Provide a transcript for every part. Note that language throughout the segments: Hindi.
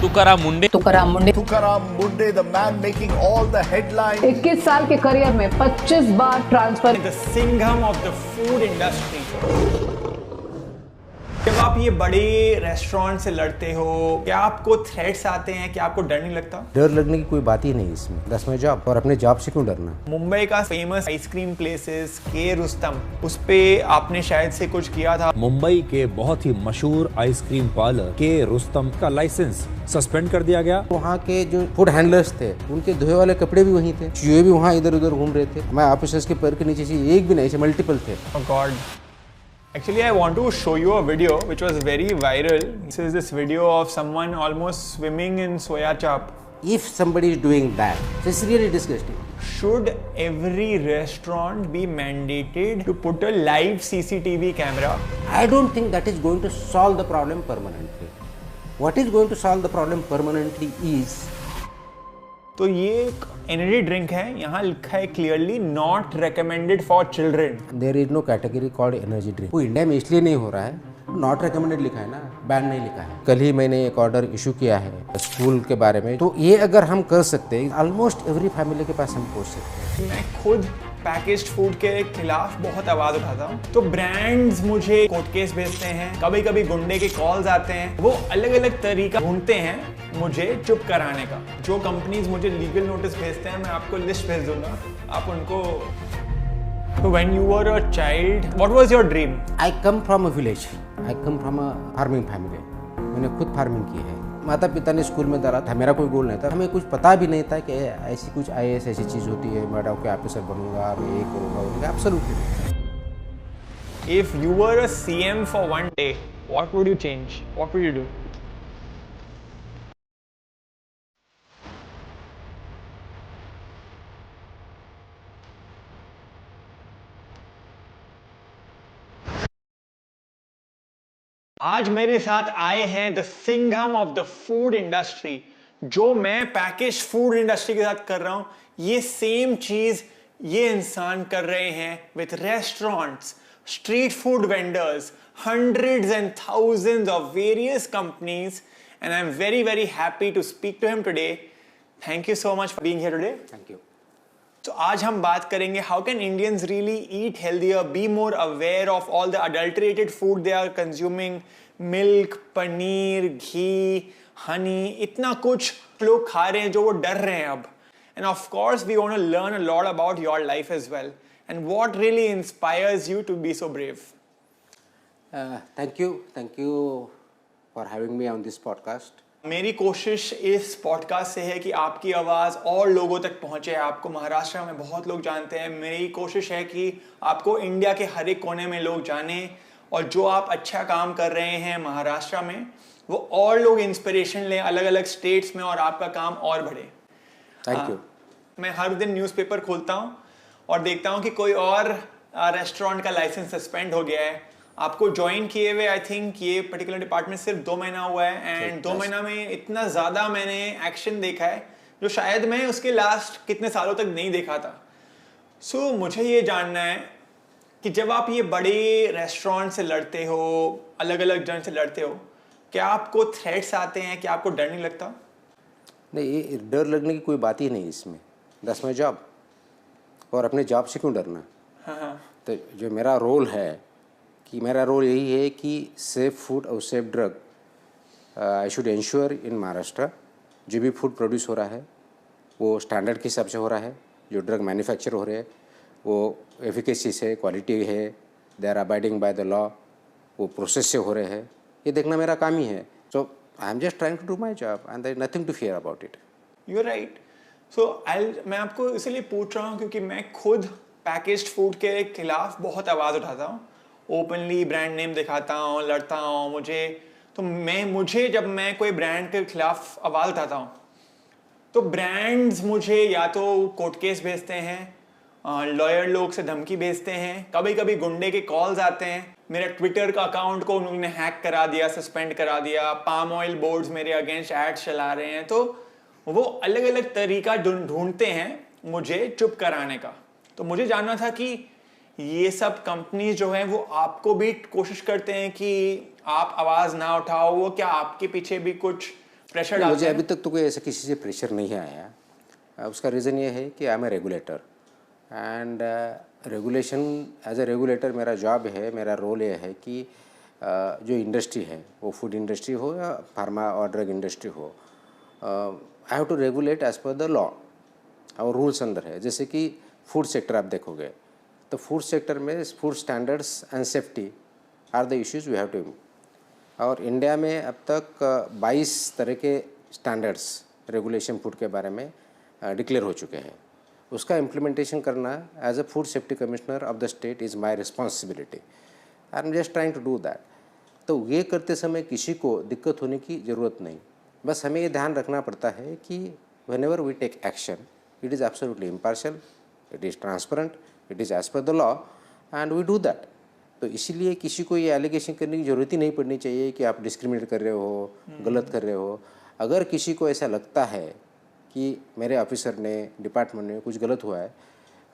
Tukaram Munde Tukaram Munde, the man making all the headlines. 21 साल के करियर में 25 बार transfer. The Singham of the food industry. जब आप ये बड़े रेस्टोरेंट से लड़ते हो, क्या आपको थ्रेट्स आते हैं? क्या आपको डर नहीं लगता? डर लगने की कोई बात ही नहीं इसमें। दस में जॉब, और अपने जॉब से क्यों डरना? मुंबई का फेमस आइसक्रीम प्लेसेस के रुस्तम, उस पे आपने शायद से कुछ किया था। मुंबई के बहुत ही मशहूर आइसक्रीम पार्लर के रुस्तम का लाइसेंस सस्पेंड कर दिया गया। वहाँ के जो फूड हैंडलर्स थे, उनके धोए वाले कपड़े भी वहीं थे, चूहे भी वहाँ इधर उधर घूम रहे थे। हमारे ऑफिसर्स के पैर के नीचे से एक भी नहीं, से मल्टीपल थे। Oh God. Actually, I want to show you a video which was very viral. This is this video of someone almost swimming in soya chop. If somebody is doing that, it's really disgusting. Should every restaurant be mandated to put a live CCTV camera? I don't think that is going to solve the problem permanently. What is going to solve the problem permanently is तो ये एक एनर्जी ड्रिंक है, यहाँ लिखा है clearly not recommended for children. there is no category called energy drink. वो इंडिया में इसलिए नहीं हो रहा है, नॉट रिकमेंडेड लिखा है ना, बैन नहीं लिखा है। कल ही मैंने एक ऑर्डर इशू किया है स्कूल के बारे में, तो ये अगर हम कर सकते हैं, ऑलमोस्ट एवरी फैमिली के पास हम पहुंच सकते हैं। मैं खुद पैकेज्ड फूड के खिलाफ बहुत आवाज उठाता हूँ, तो ब्रांड्स मुझे कोर्ट केस भेजते हैं, कभी कभी गुंडे के कॉल्स आते हैं, वो अलग अलग तरीका ढूंढते हैं मुझे चुप कराने का। जो कंपनीज मुझे लीगल नोटिस भेजते हैं, मैं आपको लिस्ट भेज दूंगा, आप उनको। So when you were a child, what was your dream? I come from a village. I come from a farming family. मैंने खुद फार्मिंग की है। माता पिता ने स्कूल में डाला था, मेरा कोई गोल नहीं था, हमें कुछ पता भी नहीं था कि ऐसी कुछ IAS ऐसी चीज़ होती है, मैं डॉक्टर ऑफिसर बनूंगा, मैं ये करूंगा, absolutely. If you were a CM for one day, what would you change? What would you do? आज मेरे साथ आए हैं the Singham of the food industry. जो मैं पैकेज फूड इंडस्ट्री के साथ कर रहा हूं, ये सेम चीज ये इंसान कर रहे हैं with restaurants, street food vendors, hundreds and thousands of various companies, and I'm very very happy to speak to him today. Thank you so much for being here today. Thank you. तो आज हम बात करेंगे how can Indians really eat healthier, be more aware of all the adulterated food they are consuming, milk, paneer, ghee, honey, इतना कुछ लोग खा रहे हैं जो वो डर रहे हैं अब। And of course we want to learn a lot about your life as well and what really inspires you to be so brave. Thank you for having me on this podcast. मेरी कोशिश इस पॉडकास्ट से है कि आपकी आवाज़ और लोगों तक पहुंचे। आपको महाराष्ट्र में बहुत लोग जानते हैं, मेरी कोशिश है कि आपको इंडिया के हर एक कोने में लोग जाने, और जो आप अच्छा काम कर रहे हैं महाराष्ट्र में, वो और लोग इंस्पिरेशन लें अलग अलग स्टेट्स में, और आपका काम और बढ़े। Thank you. मैं हर दिन न्यूज़पेपर खोलता हूँ और देखता हूँ कि कोई और रेस्टोरेंट का लाइसेंस सस्पेंड हो गया है। आपको ज्वाइन किए हुए आई थिंक ये पर्टिकुलर डिपार्टमेंट सिर्फ 2 महीना हुआ है, एंड 2 महीना में इतना ज़्यादा मैंने एक्शन देखा है जो शायद मैं उसके लास्ट कितने सालों तक नहीं देखा था। सो मुझे ये जानना है कि जब आप ये बड़े रेस्टोरेंट से लड़ते हो, अलग अलग जन से लड़ते हो, क्या आपको थ्रेट्स आते हैं? क्या आपको डर नहीं लगता? नहीं, ये डर लगने की कोई बात ही नहीं इसमें। 10 में जॉब, और अपने जॉब से क्यों डरना? हाँ। तो जो मेरा रोल है, कि मेरा रोल यही है कि सेफ फूड और safe drug I should ensure in Maharashtra. जो भी फूड प्रोड्यूस हो रहा है वो स्टैंडर्ड के हिसाब से हो रहा है, जो ड्रग मैन्युफैक्चर हो रहे हैं वो एफिकेसी से, क्वालिटी है, they are abiding by the law, वो प्रोसेस से हो रहे हैं, ये देखना मेरा काम ही है। So I am just trying to do my job and there is nothing to fear about it. You are right. So मैं आपको इसलिए पूछ रहा हूँ क्योंकि मैं खुद पैकेज्ड फूड के खिलाफ बहुत आवाज़ उठाता हूँ, ओपनली ब्रांड नेम दिखाता हूँ, लड़ता हूँ। मुझे जब मैं कोई ब्रांड के खिलाफ आवाज़ उठाता हूँ, तो ब्रांड्स मुझे या तो कोर्ट केस भेजते हैं, लॉयर लोग से धमकी भेजते हैं, कभी कभी गुंडे के कॉल्स आते हैं, मेरे ट्विटर का अकाउंट को उन्होंने हैक करा दिया, सस्पेंड करा दिया, पाम ऑयल बोर्ड्स मेरे अगेंस्ट एड्स चला रहे हैं। तो वो अलग अलग तरीका ढूंढते हैं मुझे चुप कराने का। तो मुझे जानना था कि ये सब कंपनीज जो हैं वो आपको भी कोशिश करते हैं कि आप आवाज़ ना उठाओ, वो क्या आपके पीछे भी कुछ प्रेशर मुझे डालते अभी हैं? तक तो कोई ऐसा किसी से प्रेशर नहीं आया। उसका रीज़न ये है कि I am a regulator and regulation, as a regulator मेरा जॉब है, मेरा रोल ये है कि जो इंडस्ट्री है वो फूड इंडस्ट्री हो या फार्मा और ड्रग इंडस्ट्री हो, I have to regulate as per the law और रूल्स अंडर है। जैसे कि फूड सेक्टर आप देखोगे तो फूड सेक्टर में food standards and safety are the issues we have to. और इंडिया में अब तक 22 तरह के स्टैंडर्ड्स रेगुलेशन फूड के बारे में डिक्लेयर हो चुके हैं। उसका इम्प्लीमेंटेशन करना as a food safety commissioner of the state is my responsibility. I am just trying to do that. तो ये करते समय किसी को दिक्कत होने की ज़रूरत नहीं, बस हमें ये ध्यान रखना पड़ता है कि whenever we take action it is absolutely impartial, it is transparent, it is as per the law and we do that. तो इसीलिए किसी को ये एलिगेशन करने की ज़रूरत ही नहीं पड़नी चाहिए कि आप डिस्क्रिमिनेट कर रहे हो, गलत कर रहे हो। अगर किसी को ऐसा लगता है कि मेरे ऑफिसर ने, डिपार्टमेंट ने कुछ गलत हुआ है,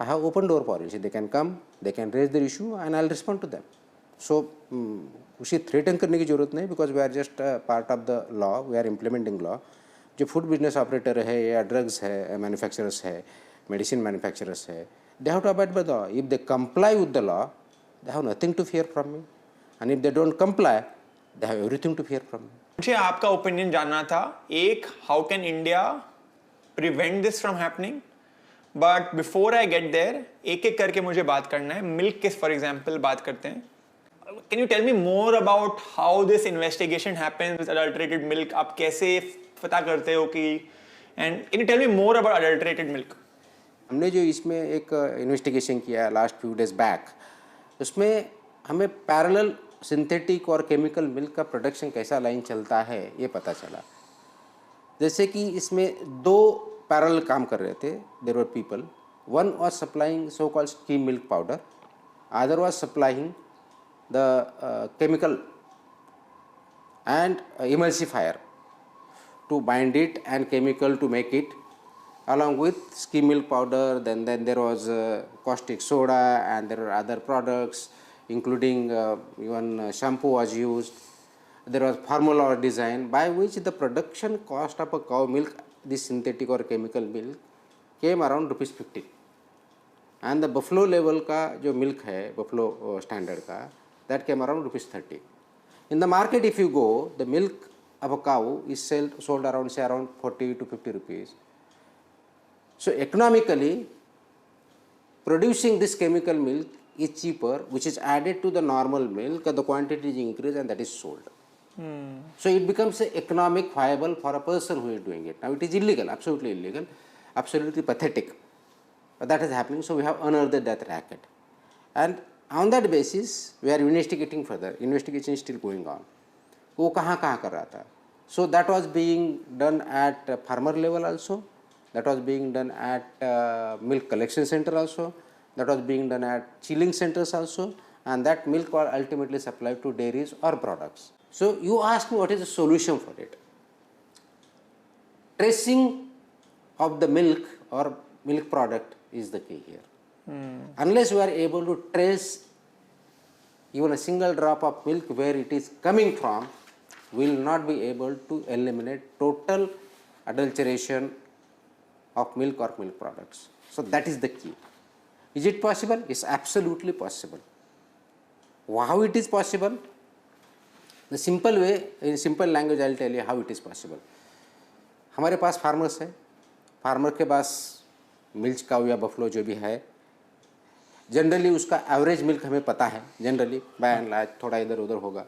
I have open door policy, they can come, they can raise their issue and I will respond to them. So उसे थ्रेटन करने की ज़रूरत नहीं, because we are just part of the law, we are implementing law. जो फूड बिजनेस ऑपरेटर है या ड्रग्स है, मैन्युफैक्चरर्स है, मेडिसिन मैन्युफैक्चरर्स है, they have to abide by the law. If they comply with the law, they have nothing to fear from me, and if they don't comply, they have everything to fear from me. मुझे आपका ओपिनियन जानना था। एक, how can India prevent this from happening, but before I get there एक एक करके मुझे बात करना है। मिल्क के फॉर एग्जांपल बात करते हैं। Can you tell me more about how this investigation happens with adulterated milk? आप कैसे पता करते हो कि, and can you tell me more about adulterated milk? हमने जो इसमें एक इन्वेस्टिगेशन किया लास्ट फ्यू डेज बैक, उसमें हमें पैरेलल सिंथेटिक और केमिकल मिल्क का प्रोडक्शन कैसा लाइन चलता है ये पता चला। जैसे कि इसमें 2 पैरेलल काम कर रहे थे। There were people, one was supplying so called skim milk powder, other was supplying the chemical and emulsifier to bind it and chemical to make it, along with skim milk powder. Then there was caustic soda and there were other products including even shampoo was used. There was formula design by which the production cost of a cow milk, this synthetic or chemical milk, came around ₹50, and the buffalo level का जो milk है buffalo standard का, that came around ₹30. In the market if you go, the milk of a cow is sold around say around 40 to 50 rupees. So economically, producing this chemical milk is cheaper, which is added to the normal milk, the quantity is increased and that is sold. So it becomes economic viable for a person who is doing it. Now it is illegal, absolutely illegal, absolutely pathetic, but that is happening. So we have unearthed that racket, and on that basis we are investigating further. Investigation is still going on. वो कहाँ कर रहा था? So that was being done at farmer level also. That was being done at milk collection center also. That was being done at chilling centers also, and that milk was ultimately supplied to dairies or products. So you ask me what is the solution for it? Tracing of the milk or milk product is the key here. Unless we are able to trace even a single drop of milk where it is coming from, we will not be able to eliminate total adulteration of milk or milk products. So that is the key. Is it possible? It's absolutely possible. How it is possible? The simple way, in simple language I will tell you how it is possible. हमारे पास फार्मर्स है, फार्मर के पास मिल्क काऊ या बफलो जो भी है, जनरली उसका एवरेज मिल्क हमें पता है, जनरली बाय एंड लार्ज, थोड़ा इधर उधर होगा.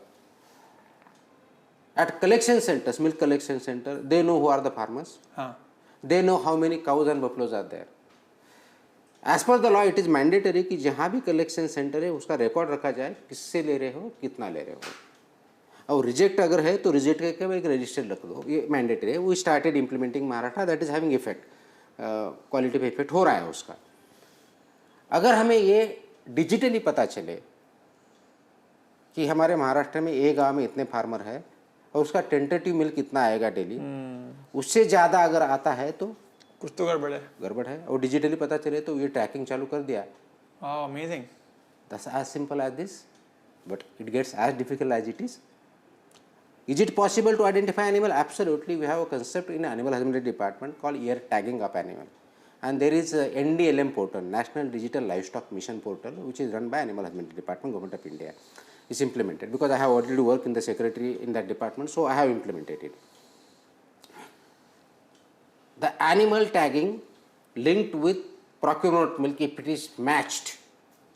At collection centers, milk collection center, they know who are the farmers. They know how many cows and buffaloes are there. As per the law, it is mandatory कि जहाँ भी collection center है उसका रिकॉर्ड रखा जाए, किससे ले रहे हो, कितना ले रहे हो. और रिजेक्ट अगर है तो रिजेक्ट करके एक रजिस्टर रख दो, ये मैंडेटरी है. वो started implementing Maharashtra, that is having effect, quality पे इफेक्ट हो रहा है उसका. अगर हमें ये डिजिटली पता चले कि हमारे महाराष्ट्र में एक गांव में इतने फार्मर है और उसका टेंटेटिव मिल्क कितना आएगा डेली, उससे ज़्यादा अगर आता है तो कुछ तो गड़बड़ है. और डिजिटली पता चले तो ये ट्रैकिंग चालू कर दिया. Amazing. That's as simple as this, but it gets as difficult as it is. Is it possible to identify animal? Absolutely. We have a concept in animal husbandry department called ear tagging of animal. And there is a NDLM portal, National Digital Livestock Mission portal, which is run by Animal Husbandry Department, Government of India. It's implemented because I have already worked in the secretary in that department, so I have implemented it. The animal tagging linked with procurement of milk, if it is matched,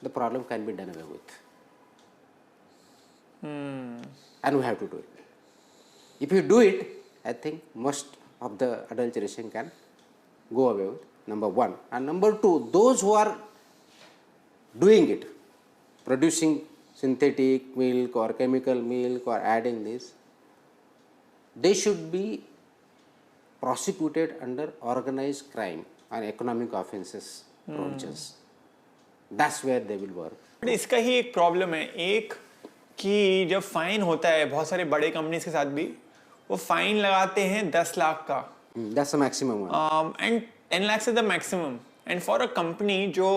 the problem can be done away with. And we have to do it. If you do it, I think most of the adulteration can go away with, number one. And number two, those who are doing it, producing synthetic milk or chemical milk or adding this, they should be prosecuted under organized crime and economic offences provisions. That's where they will work. But इसका ही एक प्रॉब्लम है, एक कि जब फाइन होता है बहुत सारे बड़े कंपनीज के साथ भी, वो फाइन लगाते हैं 10 लाख का, That's the maximum one. And 10 lakhs is the maximum. And for a company जो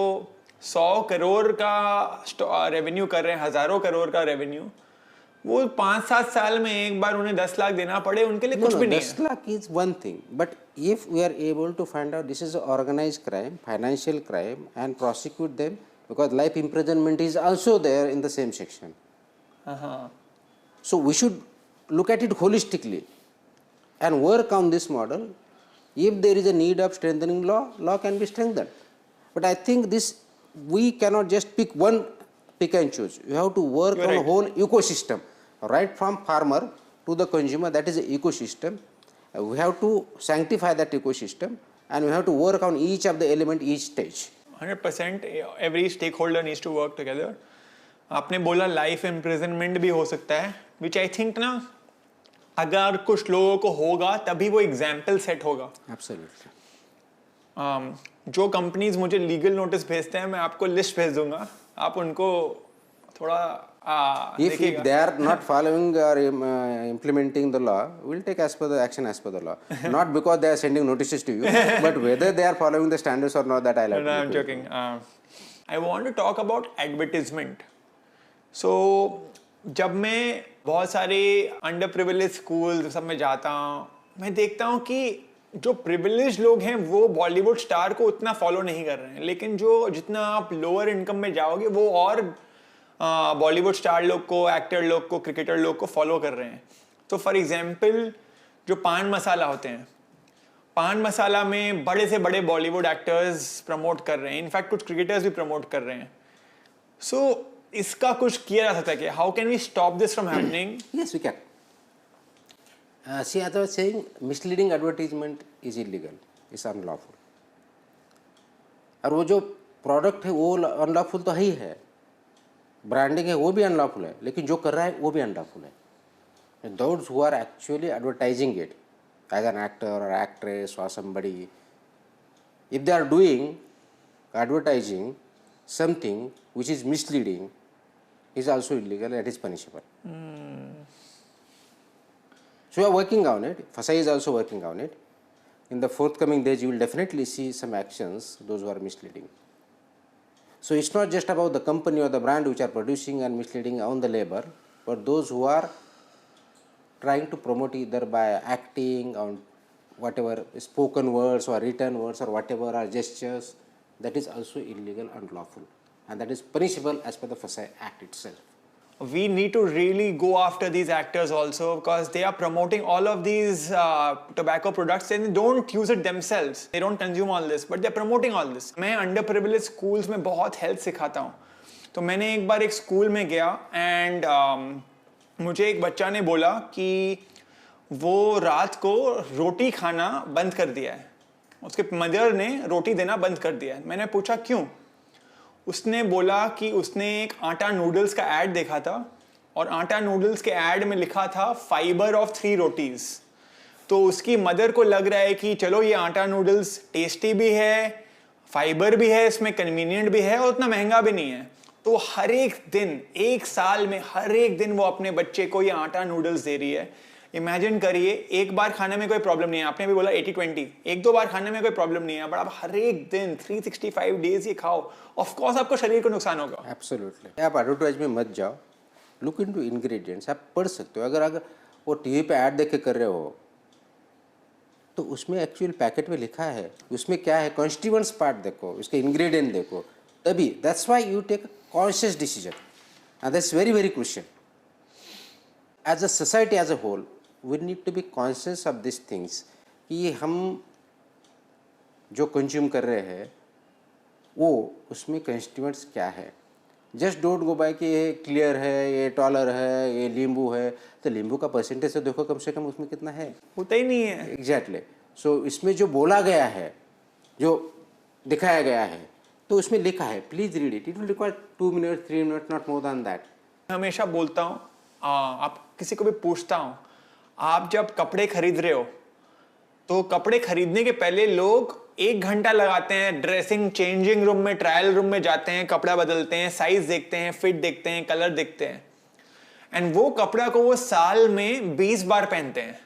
100 करोड़ का रेवेन्यू कर रहे हैं, हजारों करोड़ का रेवेन्यू, वो 5-7 साल में एक बार उन्हें 10 लाख देना पड़े, उनके लिए कुछ भी नहीं है. 10 lakh is one thing, but if we are able to find out this is an organized crime, financial crime, and prosecute them, because life imprisonment is also there in the same section. So we should look at it holistically and work on this model. If there is a need of strengthening law, law can be strengthened. But I think this, we cannot just pick and choose. You have to work on a whole ecosystem, right from farmer to the consumer. That is the ecosystem. We have to sanctify that ecosystem, and we have to work on each of the element, each stage. 100%. Every stakeholder needs to work together. आपने बोला लाइफ इम्प्रिजनमेंट भी हो सकता है, विच आई थिंक ना अगर कुछ लोगों को होगा तभी वो एग्जाम्पल सेट होगा. Absolutely. जो कंपनीज मुझे लीगल नोटिस भेजते हैं, मैं आपको लिस्ट भेज दूंगा, आप उनको थोड़ा If they are not following or implementing the law, we will take as per the action as per the law. Not because they are sending notices to you, but whether they are following the standards or not, that I'll have to. No, I'm joking. I want to talk about advertisement. So, जब मैं बहुत सारे अंडर प्रिविलेज स्कूल सब में जाता हूँ, मैं देखता हूँ कि जो प्रिविलेज लोग हैं वो बॉलीवुड स्टार को उतना फॉलो नहीं कर रहे हैं, लेकिन जो जितना आप लोअर इनकम में जाओगे वो और बॉलीवुड स्टार लोग को, एक्टर लोग को, क्रिकेटर लोग को फॉलो कर रहे हैं. तो फॉर एग्जांपल जो पान मसाला होते हैं, पान मसाला में बड़े से बड़े बॉलीवुड एक्टर्स प्रमोट कर रहे हैं, इनफैक्ट कुछ क्रिकेटर्स भी प्रमोट कर रहे हैं. सो इसका कुछ किया जा सकता है कि how can we stop this from happening? Yes, we can. See, as I was saying, misleading advertisement is illegal, is unlawful. और वो जो प्रोडक्ट है वो अनलॉफुल तो ही है, ब्रांडिंग है वो भी अनलॉफुल है, लेकिन जो कर रहा है वो भी अनलॉफुल है. Those who are actually advertising it as an actor or actress or somebody, if they are doing advertising something which is misleading, is also illegal, that is punishable. So we are working on it. FSSAI is also working on it. In the forthcoming days, you will definitely see some actions, those who are misleading. So it's not just about the company or the brand which are producing and misleading on the labor, but those who are trying to promote either by acting on whatever spoken words or written words or whatever are gestures, that is also illegal and unlawful, and that is punishable as per the FSSAI Act itself. We need to really go after these actors also, because they are promoting all of these tobacco products and they don't use it themselves. They don't consume all this, but they are promoting all this. मैं underprivileged schools में बहुत health सिखाता हूँ. तो मैंने एक बार एक स्कूल में गया and मुझे एक बच्चा ने बोला कि वो रात को रोटी खाना बंद कर दिया है. उसके मदर ने रोटी देना बंद कर दिया है. मैंने पूछा क्यों? उसने बोला कि उसने एक आटा नूडल्स का ऐड देखा था और आटा नूडल्स के ऐड में लिखा था फाइबर ऑफ 3 रोटीज. तो उसकी मदर को लग रहा है कि चलो ये आटा नूडल्स टेस्टी भी है, फाइबर भी है, इसमें कन्वीनियंट भी है और उतना महंगा भी नहीं है. तो हर एक दिन, एक साल में हर एक दिन वो अपने बच्चे को ये आटा नूडल्स दे रही है. इमेजिन करिए, एक बार खाने में कोई प्रॉब्लम नहीं है, आपने भी बोला 80-20, एक दो बार खाने में कोई प्रॉब्लम नहीं है, बट आप हर एक दिन 365 डेज ये खाओ, ऑफ कोर्स आपको शरीर को नुकसान होगा. एब्सोल्युटली. आप एडवर्टाइज में मत जाओ, लुक इनटू इंग्रेडिएंट्स. आप पढ़ सकते हो. अगर वो टीवी पे ऐड देख के कर रहे हो, तो उसमें एक्चुअल पैकेट में लिखा है, उसमें क्या है, कॉन्स्टिट्यूएंट्स पार्ट देखो, उसके इंग्रेडिएंट देखो, तभी that's why you take a conscious decision and that's very very crucial. As a society as a whole we need to be conscious of this things कि हम जो कंज्यूम कर रहे हैं वो उसमें कंस्टिट्यूएंट्स क्या है. जस्ट डोंट गो बाय कि ये क्लियर है, ये टॉलर है, ये नींबू है, तो नींबू का परसेंटेज तो देखो कम से कम उसमें कितना है, होता ही नहीं है. एग्जैक्टली. सो इसमें जो बोला गया है, जो दिखाया गया है, तो उसमें लिखा है, please read it. It will require 2 minute 3 minute, not more than that. हमेशा बोलता हूँ, आप किसी को भी पूछता हूँ, आप जब कपड़े खरीद रहे हो तो कपड़े खरीदने के पहले लोग 1 घंटा लगाते हैं, ड्रेसिंग चेंजिंग रूम में, ट्रायल रूम में जाते हैं, कपड़ा बदलते हैं, साइज देखते हैं, फिट देखते हैं, कलर देखते हैं, एंड वो कपड़ा को वो साल में 20 बार पहनते हैं.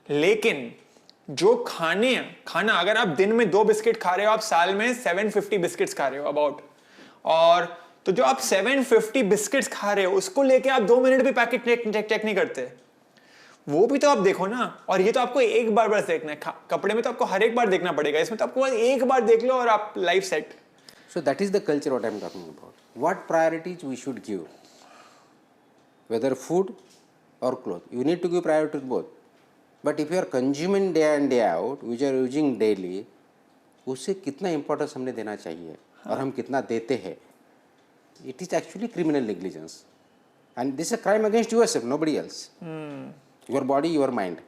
लेकिन जो खाना अगर आप दिन में 2 बिस्किट खा रहे हो, आप साल में 750 बिस्किट्स खा रहे हो अबाउट. और तो जो आप 750 बिस्किट्स खा रहे हो उसको लेके आप 2 मिनट भी पैकेट चेक नहीं करते. वो भी तो आप देखो ना. और ये तो आपको एक बार बस देखना है. कपड़े में तो आपको हर एक बार देखना पड़ेगा, इसमें तो आपको बस एक बार देख लो और आप life set. So that is the culture what I am talking about. What priorities we should give, whether food or clothes. You need to give priority to both. But if you are consuming day in day out, which you are using daily, उससे कितना importance हमने देना चाहिए और हम कितना देते हैं. It is actually criminal negligence, and this is a crime against yourself, nobody else. Your body, your mind.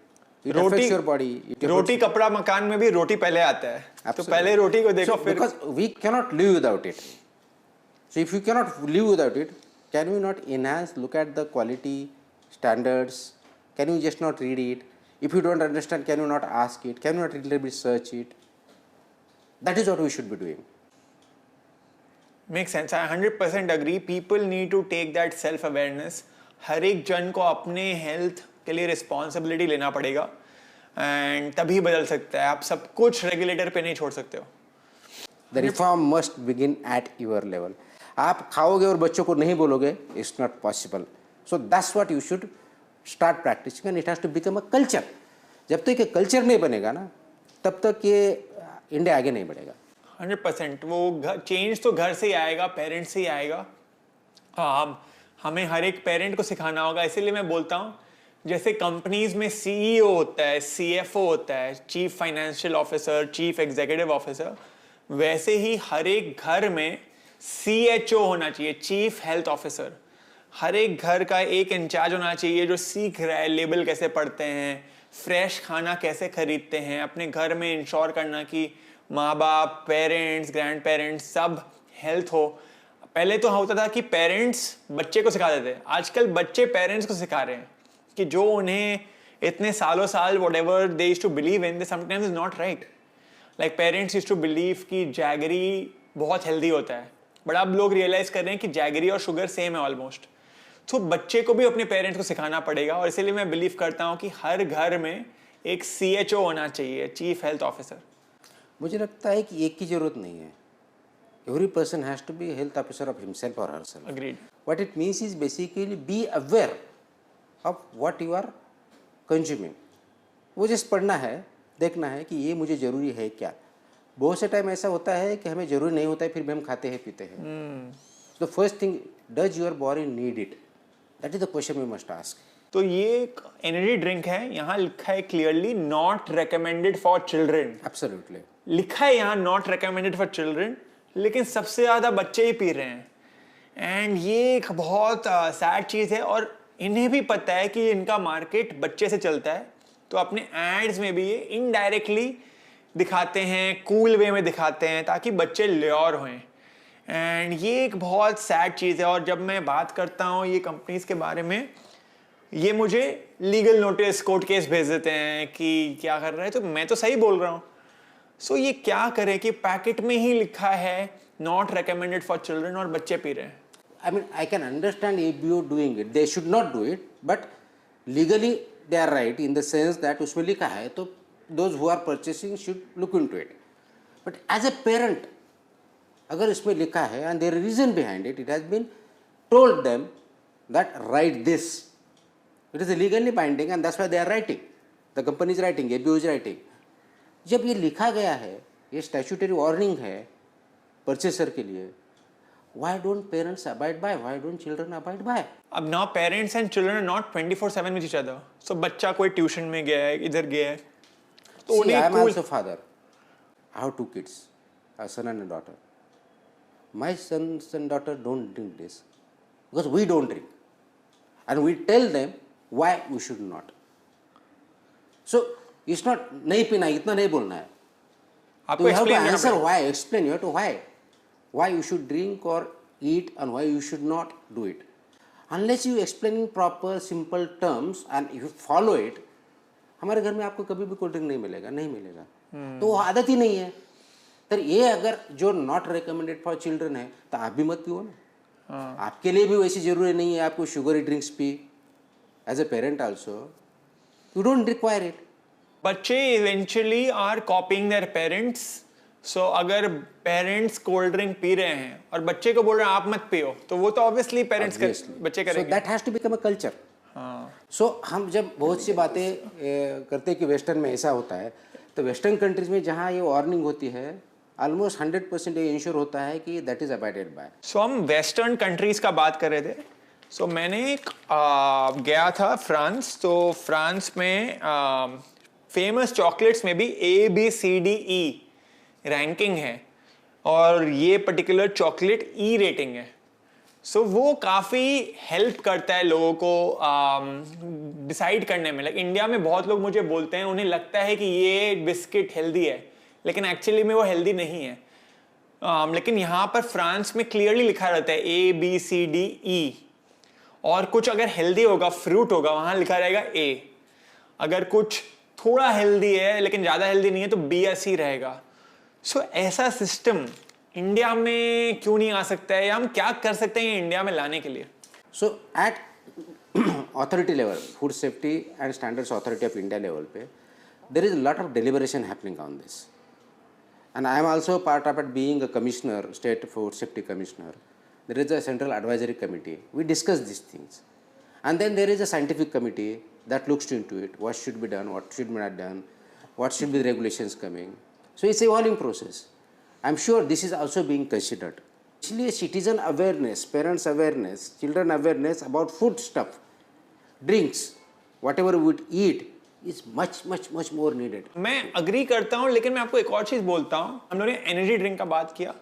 It affects your body. रोटी कपड़ा मकान में भी रोटी पहले आता है. तो Absolutely. पहले रोटी को देखो, So, फिर because we cannot live without it. So if you cannot live without it, can we not enhance, look at the quality standards? Can you just not read it? If you don't understand, can you not ask it? Can you not really research it? That is what we should be doing. Makes sense. I 100% agree. People need to take that self awareness. हर एक जन को अपने हेल्थ के लिए रिस्पॉन्सिबिलिटी लेना पड़ेगा, एंड तभी बदल सकता है. आप सब कुछ रेगुलेटर पे नहीं छोड़ सकते हो. The reform must begin at your level. आप खाओगे और बच्चों को नहीं बोलोगे, it's not possible. So that's what you should start practicing, and it has to become a culture. जब तक ये कल्चर नहीं बनेगा ना, तब तक ये इंडिया आगे नहीं बढ़ेगा. 100%. वो चेंज तो घर से ही आएगा, पेरेंट्स से ही आएगा. हमें हर एक पेरेंट को सिखाना होगा. इसीलिए मैं बोलता हूँ, जैसे कंपनीज में सीईओ होता है, सीएफओ होता है, chief financial officer, chief executive officer, वैसे ही हर एक घर में सीएचओ होना चाहिए, चीफ हेल्थ ऑफिसर. हर एक घर का एक इंचार्ज होना चाहिए जो सीख रहा है लेबल कैसे पढ़ते हैं, फ्रेश खाना कैसे खरीदते हैं, अपने घर में इंश्योर करना कि माँ बाप, पेरेंट्स, ग्रैंड पेरेंट्स सब हेल्थ हो. पहले तो होता था कि पेरेंट्स बच्चे को सिखा देते, आजकल बच्चे पेरेंट्स को सिखा रहे हैं कि जो उन्हें इतने सालों साल whatever they used to believe in, they sometimes is not right. Like parents used to believe कि जैगरी बहुत हेल्दी होता है, बट अब लोग रियलाइज कर रहे हैं कि जैगरी और शुगर सेम है ऑलमोस्ट. तो बच्चे को भी अपने पेरेंट्स को सिखाना पड़ेगा, और इसीलिए मैं बिलीव करता हूँ कि हर घर में एक सीएचओ होना चाहिए, चीफ हेल्थ ऑफिसर. मुझे लगता है कि एक की जरूरत नहीं है. Every person has to be a health officer of himself or herself. Agreed. What it means is basically be aware of what you are consuming. वो जस्ट पढ़ना है, देखना है कि ये मुझे ज़रूरी है क्या. बहुत से टाइम ऐसा होता है कि हमें ज़रूरी नहीं होता है, फिर भी हम खाते हैं पीते हैं. So the first thing, does your body need it? That is the question we must ask. तो ये एक एनर्जी ड्रिंक है, यहाँ लिखा है clearly not recommended for children. Absolutely. लिखा है यहाँ नॉट रिकमेंडेड फॉर चिल्ड्रन, लेकिन सबसे ज़्यादा बच्चे ही पी रहे हैं. एंड ये एक बहुत सैड चीज़ है, और इन्हें भी पता है कि इनका मार्केट बच्चे से चलता है, तो अपने एड्स में भी ये इनडायरेक्टली दिखाते हैं, कूल वे में दिखाते हैं, ताकि बच्चे ल्योर हों. एंड ये एक बहुत सैड चीज़ है. और जब मैं बात करता हूँ ये कंपनीज के बारे में, ये मुझे लीगल नोटिस, कोर्ट केस भेज देते हैं कि क्या कर रहा है, तो मैं तो सही बोल रहा हूँ. सो ये क्या करें कि पैकेट में ही लिखा है नॉट रिकमेंडेड फॉर चिल्ड्रन और बच्चे पी रहे हैं. I mean, I can understand if you are doing it. They should not do it, but legally they are right in the sense that उसमें लिखा है, तो those who are purchasing should look into it. But as a parent, अगर इसमें लिखा है and there is reason behind it, it has been told them that write this. It is legally binding and that's why they are writing. The company is writing, ABO is writing. जब ये लिखा गया है, ये statutory warning है purchaser के लिए, why don't parents abide by? Why don't children abide by? अब now parents and children are not 24/7 with each other. So बच्चा कोई ट्यूशन में गया है, इधर गया है, तो See, उन्हें I am cool- also father. I have 2 kids, a son and a daughter. My sons and daughter don't drink this because we don't drink, and we tell them why we should not. So it's not नहीं पीना इतना नहीं बोलना है. आपको So you have to explain करना answer पड़ेगा। why. Explain. You have to why you should drink or eat and why you should not do it. Unless you explain in proper simple terms and if you follow it, हमारे घर में आपको कभी भी कोल्ड ड्रिंक नहीं मिलेगा. तो वो आदत ही नहीं है. तो ये अगर जो नॉट रिकमेंडेड फॉर चिल्ड्रन है तो आप भी मत पियो ना. आपके लिए भी वैसी जरूरी नहीं है आपको शुगरी ड्रिंक्स पी. As a parent also you don't require it. बच्चे eventually are copying their parents. So अगर पेरेंट्स कोल्ड ड्रिंक पी रहे हैं और बच्चे को बोल रहे हैं आप मत पियो, तो वो तो ऑब्वियसली पेरेंट्स बच्चे सो करेंगे. That has to become a culture. So हम जब बहुत सी बातें करते हैं कि वेस्टर्न में ऐसा होता है, तो वेस्टर्न कंट्रीज में जहाँ ये वार्निंग होती है ऑलमोस्ट 100% ये इंश्योर होता है कि दैट इज अबाइडेड बाय. सो हम वेस्टर्न कंट्रीज का बात कर रहे थे. सो मैंने गया था फ्रांस. तो फ्रांस में फेमस चॉकलेट्स में भी ABCDE रैंकिंग है और ये पर्टिकुलर चॉकलेट E रेटिंग है. सो वो काफ़ी हेल्प करता है लोगों को डिसाइड करने में. लाइक इंडिया में बहुत लोग मुझे बोलते हैं उन्हें लगता है कि ये बिस्किट हेल्दी है, लेकिन एक्चुअली में वो हेल्दी नहीं है. लेकिन यहाँ पर फ्रांस में क्लियरली लिखा रहता है ABCDE. और कुछ अगर हेल्दी होगा, फ्रूट होगा, वहाँ लिखा रहेगा A. अगर कुछ थोड़ा हेल्दी है लेकिन ज़्यादा हेल्दी नहीं है तो B या C रहेगा. सो ऐसा सिस्टम इंडिया में क्यों नहीं आ सकता है, या हम क्या कर सकते हैं इंडिया में लाने के लिए? So at authority level, food safety and standards authority of India level पे there is lot of deliberation happening on this. And I am also part of it being a commissioner, state food safety commissioner. There is a central advisory committee. We discuss these things. And then there is a scientific committee that looks into it. What should be done, what should be not done, what should be the regulations coming. So it's an evolving process. I'm sure this is also being considered. Actually, citizen awareness, parents awareness, children awareness about food stuff, drinks, whatever we would eat, is much more needed. मैं अग्री करता हूँ, लेकिन मैं आपको एक और चीज बोलता हूँ. हम लोगों ने एनर्जी ड्रिंक का बात किया,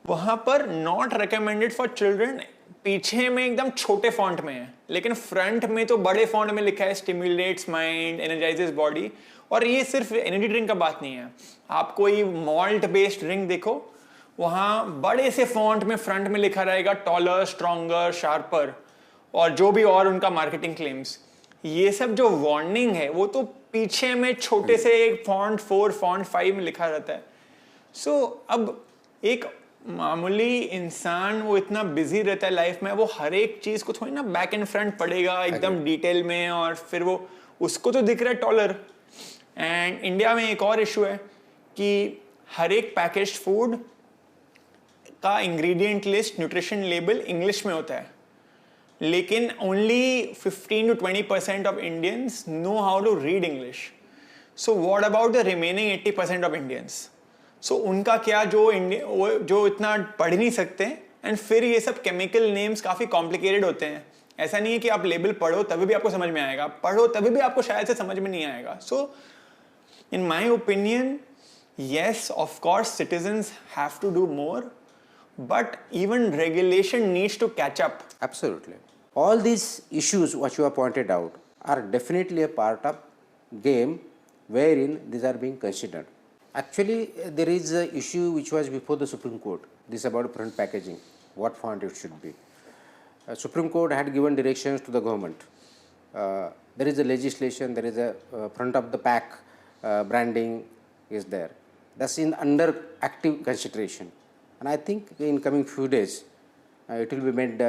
वहां पर नॉट रिकमेंडेड फॉर चिल्ड्रन पीछे में एकदम छोटे फॉन्ट में है, लेकिन फ्रंट में तो बड़े फॉन्ट में लिखा है स्टिमुलेट्स माइंड, एनर्जाइजेस बॉडी. और ये सिर्फ एनर्जी ड्रिंक का बात नहीं है. आप कोई मॉल्ट बेस्ड ड्रिंक देखो, वहां बड़े से फॉन्ट में फ्रंट में लिखा रहेगा टॉलर, स्ट्रॉन्गर, शार्पर, और जो भी और उनका मार्केटिंग क्लेम्स. ये सब जो वार्निंग है वो तो पीछे में छोटे से एक फॉन्ट 4, फॉन्ट 5 में लिखा रहता है. सो अब एक मामूली इंसान वो इतना बिजी रहता है लाइफ में, वो हर एक चीज को थोड़ी ना बैक एंड फ्रंट पढ़ेगा एकदम डिटेल में, और फिर वो उसको तो दिख रहा है टॉलर. एंड इंडिया में एक और इशू है कि हर एक पैकेज्ड फूड का ingredient list, nutrition label English में होता है, लेकिन only 15 to 20% of Indians know how to read English. So what about the remaining 80% of Indians? So उनका क्या, जो इतना पढ़ नहीं सकते. एंड फिर ये सब केमिकल नेम्स काफ़ी कॉम्प्लिकेटेड होते हैं. ऐसा नहीं है कि आप लेबल पढ़ो तभी भी आपको समझ में आएगा, पढ़ो तभी भी आपको शायद से समझ में नहीं आएगा. So in my opinion, yes, of course, citizens have to do more, but even regulation needs to catch up. Absolutely. All these issues which you have pointed out are definitely a part of game wherein these are being considered. Actually, there is an issue which was before the Supreme Court. This is about front packaging, what font it should be. Supreme Court had given directions to the government. There is a legislation, there is a front of the pack branding is there. That's in under active consideration, and I think in coming few days it will be made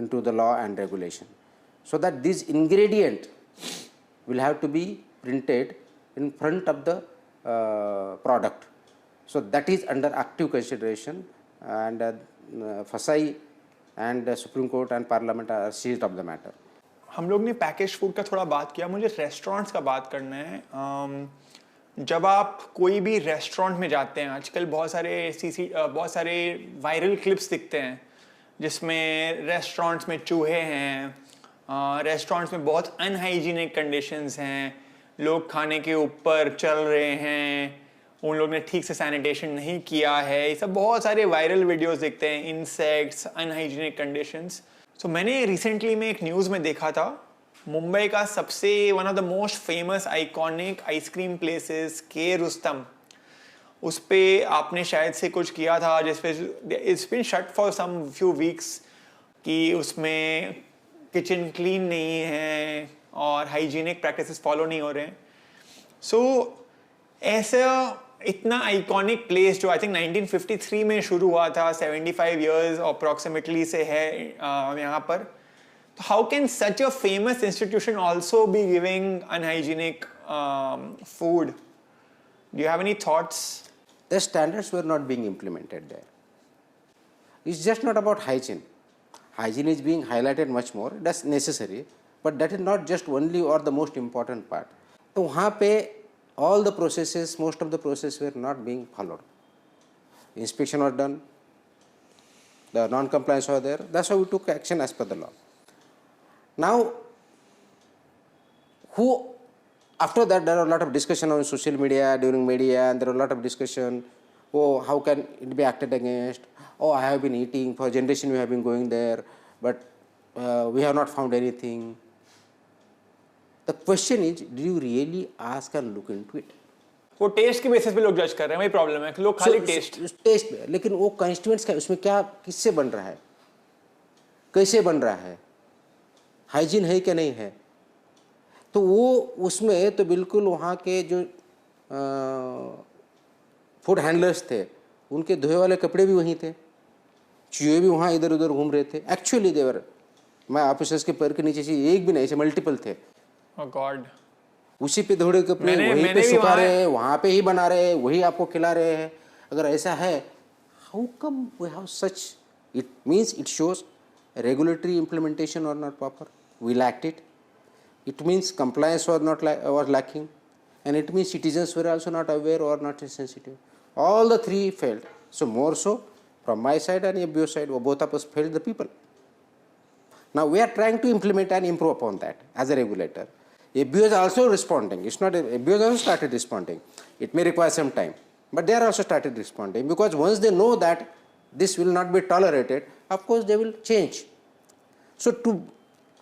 into the law and regulation, so that this ingredient will have to be printed in front of the product. So that is under active consideration, and FSI and Supreme Court and Parliament are seized of the matter. हम लोग ने पैकेज फूड का थोड़ा बात किया, मुझे रेस्टोरेंट्स का बात करना है। जब आप कोई भी रेस्टोरेंट में जाते हैं, आजकल बहुत सारे वायरल क्लिप्स दिखते हैं जिसमें रेस्टोरेंट्स में चूहे हैं, रेस्टोरेंट्स में बहुत अनहाइजीनिक कंडीशंस हैं, लोग खाने के ऊपर चल रहे हैं, उन लोग ने ठीक से सैनिटेशन नहीं किया है, ये सब बहुत सारे वायरल वीडियोस दिखते हैं, इंसेक्ट्स, अनहाइजीनिक कंडीशंस। सो मैंने रिसेंटली में एक न्यूज़ में देखा था, मुंबई का सबसे one of the most famous iconic ice cream places के रुस्तम, उस पे आपने शायद से कुछ किया था जिसपे it's been shut for some few weeks कि उसमें किचन क्लीन नहीं है और हाइजीनिक प्रैक्टिसेस फॉलो नहीं हो रहे हैं। सो ऐसा इतना आइकॉनिक प्लेस जो आई थिंक 1953 में शुरू हुआ था, 75 इयर्स अप्रॉक्सीमेटली से है यहाँ पर, तो how can such a famous institution also be giving unhygienic food? Do you have any thoughts? The standards were not being implemented there. It's just not about hygiene. Hygiene is being highlighted much more. That's necessary, but that is not just only or the most important part. तो वहाँ पे all the processes, most of the processes were not being followed. Inspection was done. The non-compliance was there. That's why we took action as per the law. Now, after that, there are a lot of discussion on social media, during media, and there are a lot of discussion, oh, how can it be acted against? Oh, I have been eating, for generation we have been going there, but we have not found anything. The question is, do you really ask and look into it? वो टेस्ट के बेसिस पे लोग जज कर रहे हैं, वही प्रॉब्लम है, लोग खाली टेस्ट पे, लेकिन वो कंस्टिट्यूएंट्स का उसमें क्या, किससे बन रहा है, कैसे बन रहा है, हाइजीन है कि नहीं है, तो वो उसमें तो बिल्कुल वहाँ के जो फूड हैंडलर्स थे उनके धोए वाले कपड़े भी वहीं थे, चूहे भी वहाँ इधर उधर घूम रहे थे। एक्चुअली देवर, मैं ऑफिसर्स के पैर के नीचे से एक भी नहीं, ऐसे मल्टीपल थे। ओह गॉड, उसी पे धोड़े कपड़े वहीं पे सुखा रहे हैं, वहाँ पे ही बना रहे हैं, वही आपको खिला रहे हैं। अगर ऐसा है, how come we have such? It means it shows regulatory implementation और not proper, we lacked it. It means compliance was lacking, and it means citizens were also not aware or not sensitive. All the three failed. So more so from my side and ABO side, both of us failed the people. Now we are trying to implement and improve upon that as a regulator. ABO is also responding. It's not ABO has also started responding. It may require some time, but they are also started responding, because once they know that this will not be tolerated, of course they will change. So to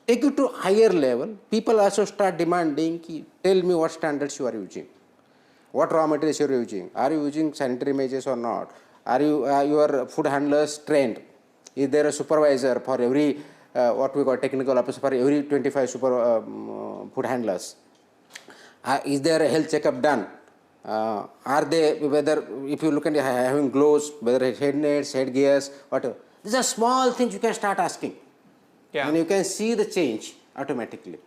take it to higher level, people also start demanding, tell me what standards you are using, what raw materials you are using, are you using sanitary measures or not, are you your food handlers trained, is there a supervisor for every what we call technical officer for every 25 food handlers, is there a health checkup done, are they, whether if you look at having gloves, whether head nets, head gears, whatever. These are small things you can start asking. Yeah. And you can see the change automatically.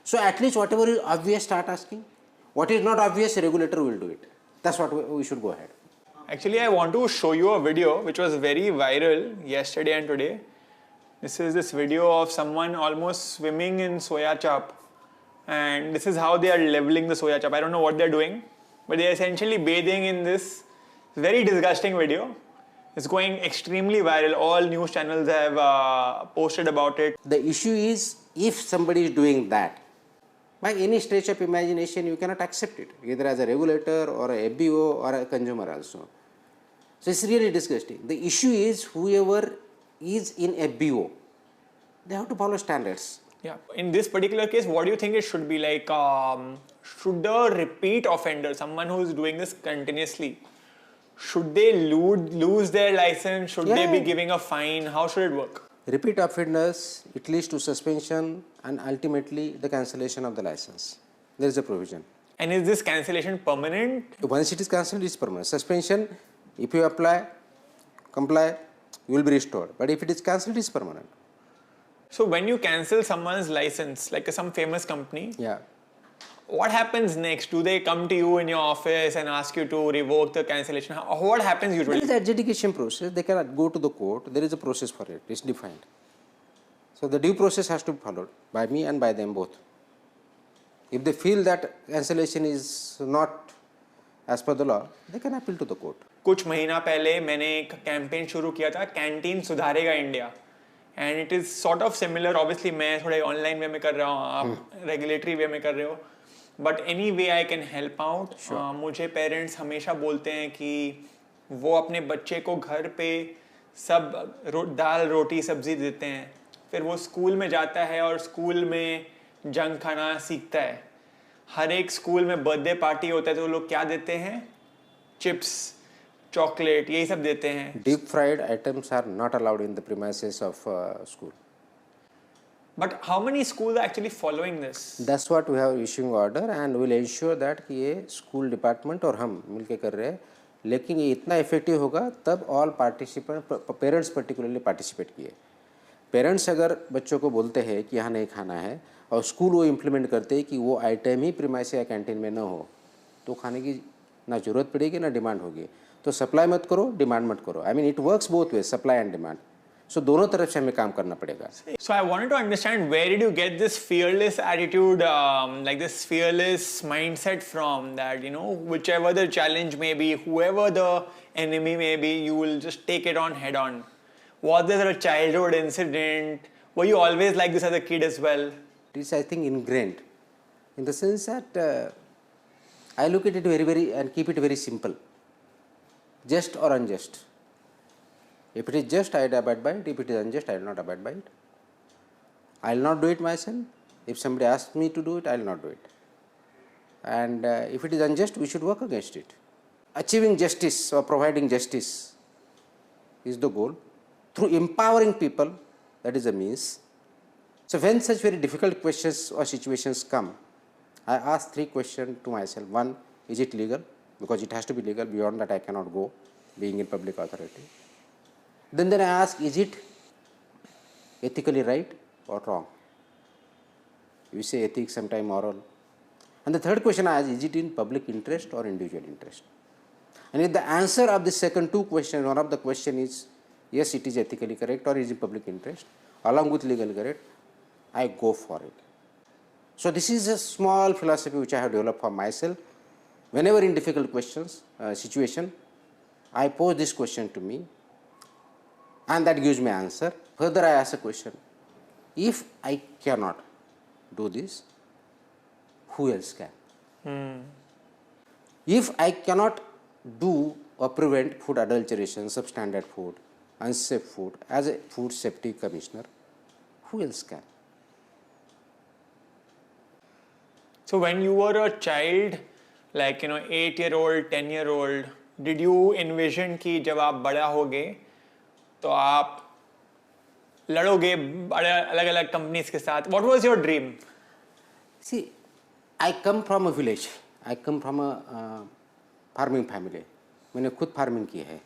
So at least whatever is obvious, start asking. What is not obvious, a regulator will do it. That's what we should go ahead. Actually, I want to show you a video which was very viral yesterday and today. This is this video of someone almost swimming in soya chap. And this is how they are leveling the soya chap. I don't know what they're doing, but they're essentially bathing in this very disgusting video. It's going extremely viral. All news channels have posted about it. The issue is, if somebody is doing that, by any stretch of imagination, you cannot accept it, either as a regulator or a FBO or a consumer also. So it's really disgusting. The issue is, whoever is in FBO, they have to follow standards. Yeah. In this particular case, what do you think it should be like? Should a repeat offender, someone who is doing this continuously, should they lose their license? Should they be giving a fine? How should it work? Repeat offenders, it leads to suspension and ultimately the cancellation of the license. There is a provision. And is this cancellation permanent? Once it is cancelled, it is permanent. Suspension, if you comply, you will be restored. But if it is cancelled, it is permanent. So when you cancel someone's license, like some famous company, what happens next? Do they come to you in your office and ask you to revoke the cancellation? What happens usually? There is an adjudication process. They cannot go to the court. There is a process for it. It's defined. So the due process has to be followed by me and by them both. If they feel that cancellation is not as per the law, they can appeal to the court. कुछ महीना पहले मैंने एक कैंपेन शुरू किया था, कैंटीन सुधारेगा India, and it is sort of similar. Obviously मैं थोड़े ऑनलाइन वे में कर रहा हूँ, आप रेगुलेटरी वे में कर रहे हो, but any way I can help out. मुझे पेरेंट्स हमेशा बोलते हैं कि वो अपने बच्चे को घर पे सब दाल रोटी सब्जी देते हैं, फिर वो स्कूल में जाता है और स्कूल में जंक खाना सीखता है. हर एक स्कूल में बर्थडे पार्टी होता है तो वो लोग क्या देते हैं, चिप्स, चॉकलेट, यही सब देते हैं. Deep fried items are not allowed in the premises of school. But how many schools are actually following this? That's what we have issuing order and will ensure that कि ये स्कूल डिपार्टमेंट और हम मिलके कर रहे हैं. लेकिन ये इतना इफेक्टिव होगा तब all participant, parents particularly participate किए. पेरेंट्स अगर बच्चों को बोलते हैं कि यहाँ नहीं खाना है और स्कूल वो इम्प्लीमेंट करते हैं कि वो आइटम ही प्रीमाइस या कैंटीन में ना हो, तो खाने की ना ज़रूरत पड़ेगी ना डिमांड होगी. तो सप्लाई मत करो, डिमांड मत करो. I mean it works both way, supply and demand. So दोनों तरफ से हमें काम करना पड़ेगा. So I wanted to understand, where did you get this fearless attitude, like this fearless mindset from, that you know whichever the challenge may be, whoever the enemy may be, you will just take it on head on? Was there a childhood incident? Were you always like this as a kid as well? It is, I think, ingrained in the sense that I look at it very and keep it very simple. Just or unjust. If it is just, I will abide by it. If it is unjust, I will not abide by it. I will not do it myself. If somebody asks me to do it, I will not do it. And if it is unjust, we should work against it. Achieving justice or providing justice is the goal. Through empowering people, that is the means. So when such very difficult questions or situations come, I ask 3 questions to myself. 1, is it legal? Because it has to be legal. Beyond that, I cannot go, being in public authority. Then I ask, is it ethically right or wrong? We say ethics, sometimes moral. And the third question I ask, is it in public interest or individual interest? And if the answer of the second 2 questions, one of the question is, yes, it is ethically correct or is in public interest, along with legal correct, I go for it. So this is a small philosophy which I have developed for myself. Whenever in difficult questions, situation, I pose this question to me, and that gives me answer. Further, I ask a question: if I cannot do this, who else can? If I cannot do or prevent food adulteration, substandard food, unsafe food, as a food safety commissioner, who else can? So when you were a child, like 8-year-old, 10-year-old, did you envision कि जब आप बड़ा होगे तो आप लड़ोगे बड़े अलग अलग कंपनीज के साथ? What was your dream? See, I come from a village. I come from a farming family. मैंने खुद फार्मिंग की है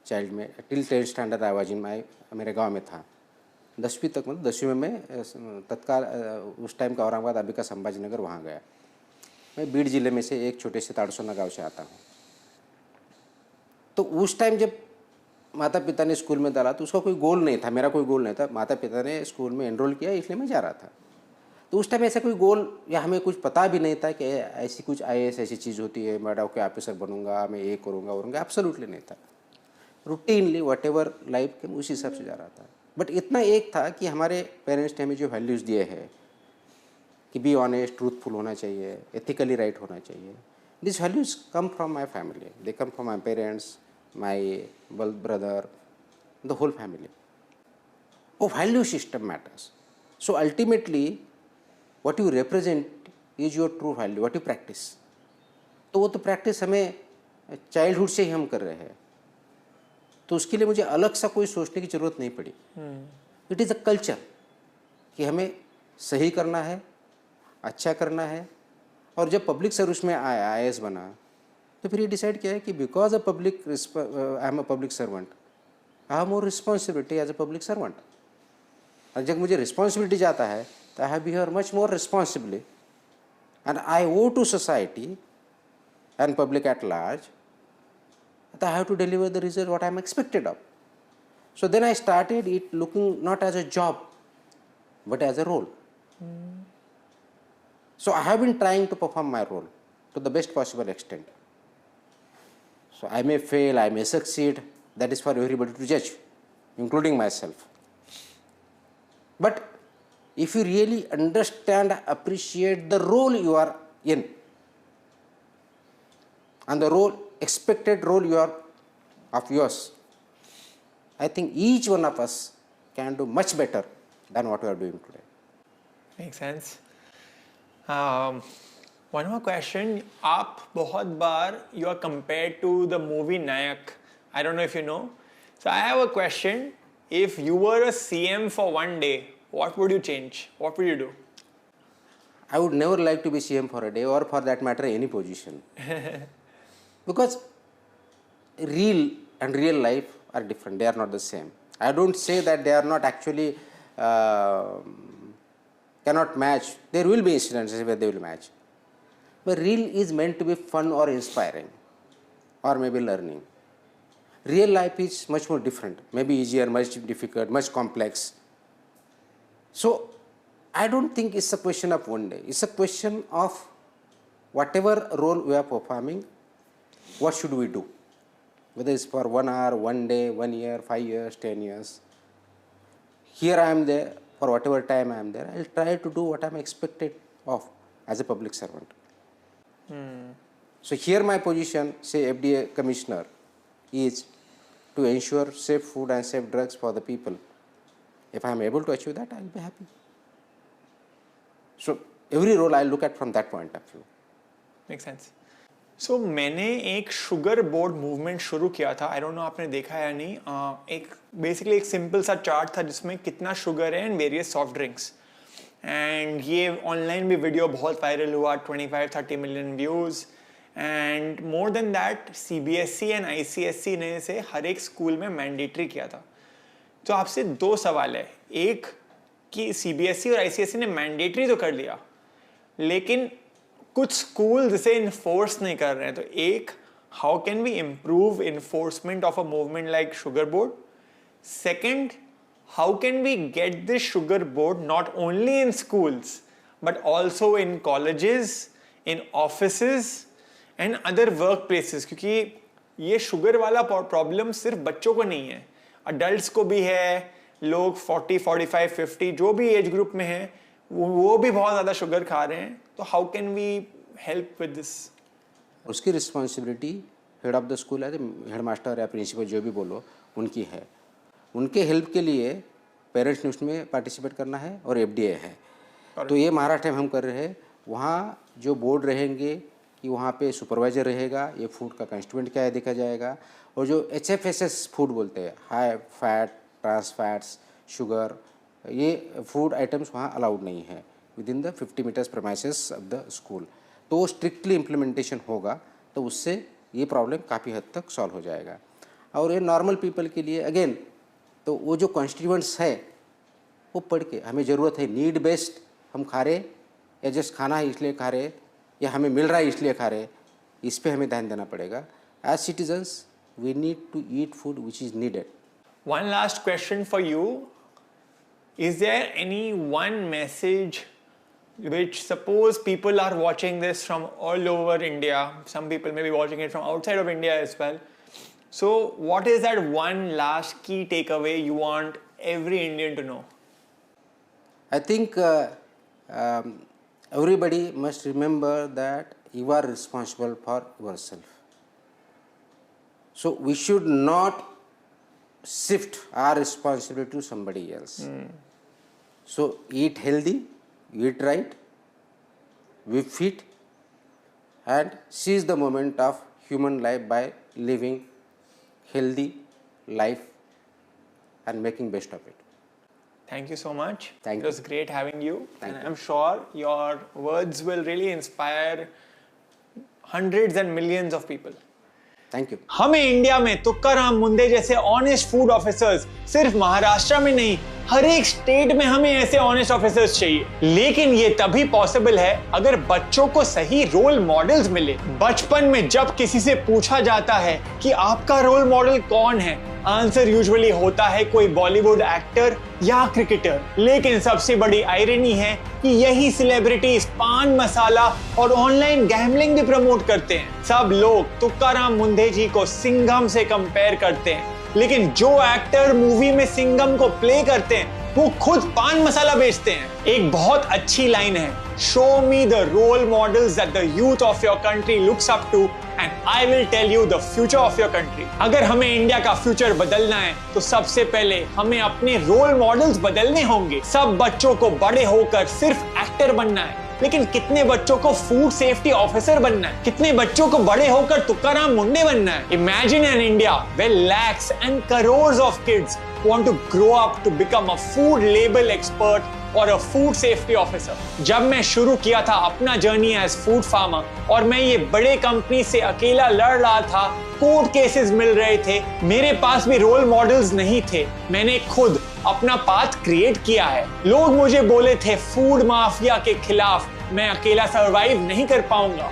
चाइल्ड में. Till 10th standard I was in मेरे गांव में था. 10वीं तक, मतलब 10वीं में मैं तत्काल उस टाइम का औरंगाबाद, अभी का संभाजी नगर, वहाँ गया. मैं बीड़ जिले में से एक छोटे से ताड़सोना गांव से आता हूँ. तो उस टाइम जब माता पिता ने स्कूल में डाला तो उसका कोई गोल नहीं था, मेरा कोई गोल नहीं था. माता पिता ने स्कूल में एनरोल किया इसलिए मैं जा रहा था. तो उस टाइम ऐसा कोई गोल या हमें कुछ पता भी नहीं था कि ऐसी कुछ IAS ऐसी चीज़ होती है, मैं डॉक्टर ऑफिसर बनूंगा, मैं ये करूँगा, एब्सोल्युटली नहीं था. रूटीनली वट एवर लाइफ के उसी हिसाब से जा रहा था. बट इतना एक था कि हमारे पेरेंट्स ने हमें जो वैल्यूज़ दिए हैं कि बी ऑनेस्ट, ट्रूथफुल होना चाहिए, एथिकली राइट होना चाहिए. This values come from my family. They come from my parents, my brother, the whole family. वो value system matters. So ultimately what you represent is your true value, what you practice. तो वो तो प्रैक्टिस हमें चाइल्डहुड से ही हम कर रहे हैं. तो उसके लिए मुझे अलग सा कोई सोचने की ज़रूरत नहीं पड़ी. इट इज़ अ कल्चर कि हमें सही करना है, अच्छा करना है. और जब पब्लिक सर्विस में IAS बना तो फिर ये डिसाइड किया है कि because I am a public servant, I have more responsibility as a public servant. और जब मुझे रिस्पॉन्सिबिलिटी जाता है तो I have behaved much more responsibly, and I owe to society and public at large that I have to deliver the result what I am expected of. So then I started it looking not as a job but as a role. So I have been trying to perform my role to the best possible extent. So I may fail, I may succeed, that is for everybody to judge, including myself. But if you really understand, appreciate the role you are in, and the role, expected role you are of yours, I think each one of us can do much better than what we are doing today. Makes sense. One more question. आप बहुत बार you are compared to the movie Nayak. I don't know if you know. So I have a question. If you were a CM for one day, what would you change? What would you do? I would never like to be CM for a day, or for that matter any position. Because real and real life are different. They are not the same. I don't say that they are not actually cannot match. There will be incidents where they will match. But real is meant to be fun or inspiring, or maybe learning. Real life is much more different, maybe easier, much difficult, much complex. So I don't think it's a question of one day. It's a question of whatever role we are performing, what should we do? Whether it's for 1 hour, 1 day, 1 year, 5 years, 10 years. Here I am there, for whatever time I am there, I'll try to do what I am expected of as a public servant. So here my position, say FDA Commissioner, is to ensure safe food and safe drugs for the people. If I am able to achieve that, I will be happy. So every role I look at from that point of view. Makes sense. So मैंने एक शुगर बोर्ड मूवमेंट शुरू किया था. आई डोंट नो आपने देखा है या नहीं. एक बेसिकली एक सिंपल सा चार्ट था जिसमें कितना शुगर है and various soft drinks. And ये ऑनलाइन भी वीडियो बहुत वायरल हुआ, 25-30 million views. And more than that CBSE and ICSE ने इसे हर एक स्कूल में मैंडेटरी किया था. तो आपसे दो सवाल है. एक कि CBSE और ICSE ने मैंडेटरी तो कर लिया, लेकिन कुछ स्कूल इसे इन्फोर्स नहीं कर रहे हैं. तो एक, how can we improve enforcement of a movement like sugar board? Second, how can we get this sugar board not only in schools but also in colleges, in offices and other workplaces? क्योंकि ये शुगर वाला प्रॉब्लम सिर्फ बच्चों को नहीं है, अडल्ट्स को भी है. लोग 40, 45, 50 जो भी एज ग्रुप में हैं वो भी बहुत ज़्यादा शुगर खा रहे हैं. तो how can we help with this? उसकी responsibility head of the school है, हेड मास्टर या प्रिंसिपल जो भी बोलो उनकी है. उनके हेल्प के लिए पेरेंट्स ने उसमें पार्टिसिपेट करना है और FDA है. तो ये महाराष्ट्र में हम कर रहे हैं. वहाँ जो बोर्ड रहेंगे कि वहाँ पे सुपरवाइजर रहेगा, ये फूड का कंस्टिट्यूएंट क्या है देखा जाएगा. और जो HFSS फूड बोलते हैं, high fat, trans fats, sugar, ये फूड आइटम्स वहाँ अलाउड नहीं है within the 50 meters premises of the school. तो वो स्ट्रिक्टली इम्प्लीमेंटेशन होगा तो उससे ये प्रॉब्लम काफ़ी हद तक सॉल्व हो जाएगा. और ये नॉर्मल पीपल के लिए अगेन, तो वो जो कॉन्स्टिट्यूएंट्स है वो पढ़ के, हमें ज़रूरत है नीड बेस्ड हम खा रहे या जस्ट खाना है इसलिए खा रहे या हमें मिल रहा है इसलिए खा रहे, इस पे हमें ध्यान देना पड़ेगा. As citizens we need to eat food which is needed. One last question for you. Is there any one message which, suppose people are watching this from all over India, some people may be watching it from outside of India as well. So what is that one last key takeaway you want every Indian to know? I think everybody must remember that you are responsible for yourself. So we should not shift our responsibility to somebody else. So eat healthy, eat right, be fit, and seize the moment of human life by living healthy life and making best of it. Thank you so much. Thank It was you. great having you. Thank And you. I'm sure your words will really inspire hundreds and millions of people. Thank you. हमें इंडिया में तुकाराम मुंडे जैसे ऑनेस्ट फूड ऑफिसर्स सिर्फ महाराष्ट्र में नहीं, हर एक स्टेट में हमें ऐसे ऑनेस्ट ऑफिसर्स चाहिए. लेकिन ये तभी पॉसिबल है अगर बच्चों को सही रोल मॉडल्स मिले. बचपन में जब किसी से पूछा जाता है कि आपका रोल मॉडल कौन है, आंसर यूजुअली होता है कोई बॉलीवुड एक्टर या क्रिकेटर। लेकिन सबसे बड़ी आयरनी है कि यही सेलिब्रिटीज पान मसाला और ऑनलाइन गैम्बलिंग भी प्रमोट करते हैं। सब लोग तुकाराम मुंढे जी को सिंघम से कंपेयर करते हैं, लेकिन जो एक्टर मूवी में सिंघम को प्ले करते हैं वो खुद पान मसाला बेचते हैं। एक बहुत अच्छी लाइन है, show me the role models that the youth of your country looks up to and I will tell you the future of your country. अगर हमें इंडिया का फ्यूचर बदलना है तो सबसे पहले हमें अपने रोल मॉडल्स बदलने होंगे। सब बच्चों को बड़े होकर सिर्फ एक्टर बनना है, लेकिन कितने बच्चों को फूड सेफ्टी ऑफिसर बनना है? कितने बच्चों को बड़े होकर तुकाराम मुंडे बनना है? Imagine an India where lakhs and crores of kids want to grow up to become a food label expert or a food safety officer. जब मैं शुरू किया था अपना जर्नी एज फूड फार्मर और मैं ये बड़े कंपनी से अकेला लड़ रहा था, कोर्ट केसेस मिल रहे थे, मेरे पास भी रोल मॉडल्स नहीं थे। मैंने खुद अपना पाथ क्रिएट किया है। लोग मुझे बोले थे फूड माफिया के खिलाफ मैं अकेला सरवाइव नहीं कर पाऊंगा,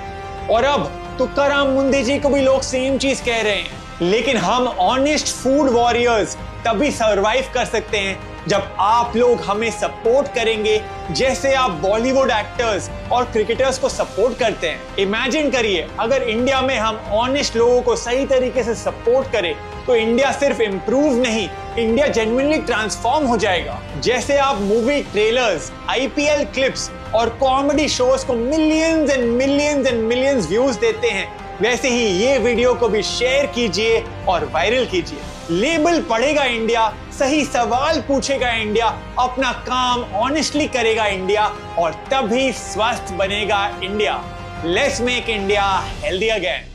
और अब तुकाराम मुंढे जी को भी लोग सेम चीज कह रहे हैं। लेकिन हम ऑनेस्ट फूड वॉरियर्स तभी सरवाइव कर सकते हैं जब आप लोग हमें सपोर्ट करेंगे, जैसे आप बॉलीवुड एक्टर्स और क्रिकेटर्स को सपोर्ट करते हैं। इमेजिन करिए अगर इंडिया में हम ऑनेस्ट लोगों को सही तरीके से सपोर्ट करें तो इंडिया सिर्फ इम्प्रूव नहीं, इंडिया जेन्युइनली ट्रांसफॉर्म हो जाएगा। जैसे आप मूवी ट्रेलर्स, आईपीएल क्लिप्स और कॉमेडी शोज को millions and millions and millions views देते हैं, वैसे ही ये वीडियो को भी शेयर कीजिए और वायरल कीजिए। लेबल पढ़ेगा इंडिया, सही सवाल पूछेगा इंडिया, अपना काम ऑनेस्टली करेगा इंडिया, और तभी स्वस्थ बनेगा India. Let's make India healthy again.